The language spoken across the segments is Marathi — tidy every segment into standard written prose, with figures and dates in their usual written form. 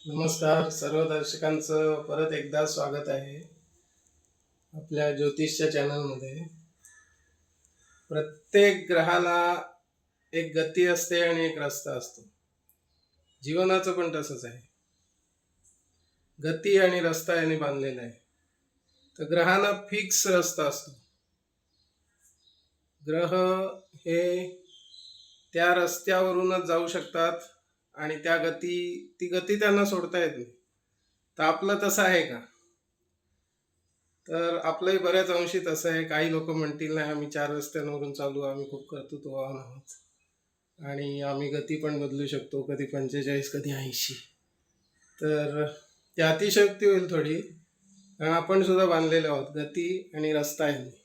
नमस्कार सर्व दर्शकांचं परत एकदा स्वागत आहे आपल्या ज्योतिषच्या चॅनलमध्ये. प्रत्येक ग्रहाला एक गती असते आणि एक रस्ता असतो. जीवनाचं पण तसंच आहे, गती आणि रस्ता याने बांधलेला आहे. तर ग्रहांना फिक्स रस्ता असतो. ग्रह हे त्या रस्त्यावरूनच जाऊ शकतात आणि ती गती त्यांना सोडता येत नाही. तर आपलं तसं आहे का? तर आपलंही बऱ्याच अंशी तसं आहे. काही लोक म्हणतील नाही आम्ही 4 रस्त्यांवरून चालू, आम्ही खूप कर्तृत्ववान आहोत आणि आम्ही गती पण बदलू शकतो, कधी 45 कधी 80. तर ती अतिशयोक्ती होईल थोडी, कारण आपण सुद्धा बांधलेले आहोत गती आणि रस्ता यांनी.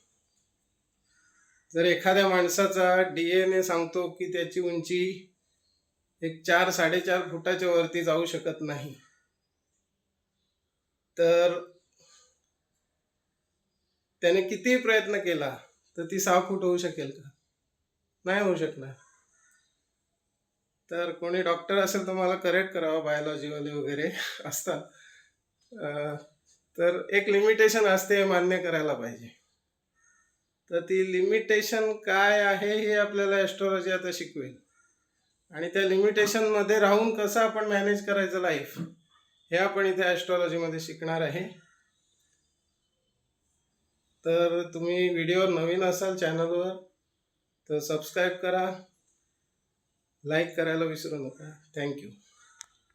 जर एखाद्या माणसाचा DNA सांगतो की त्याची उंची एक 4-4.5 फुटाच्या वरती जाऊ शकत नाही, तर त्याने कितीही प्रयत्न केला तर ती 6 फूट होऊ शकेल का? नाही होऊ शकणार. तर कोणी डॉक्टर असेल तर मला करेक्ट करावं, बायोलॉजीवाले वगैरे असतात. तर एक लिमिटेशन असते, हे मान्य करायला पाहिजे. तर ती लिमिटेशन काय आहे हे आपल्याला ॲस्ट्रॉलॉजी आता शिकवेल, आणि त्या लिमिटेशनमध्ये राहून कसं आपण मॅनेज करायचं लाईफ, हे आपण इथे ॲस्ट्रॉलॉजीमध्ये शिकणार आहे. तर तुम्ही व्हिडिओवर नवीन असाल चॅनलवर तर सबस्क्राईब करा, लाईक करायला विसरू नका. थँक्यू.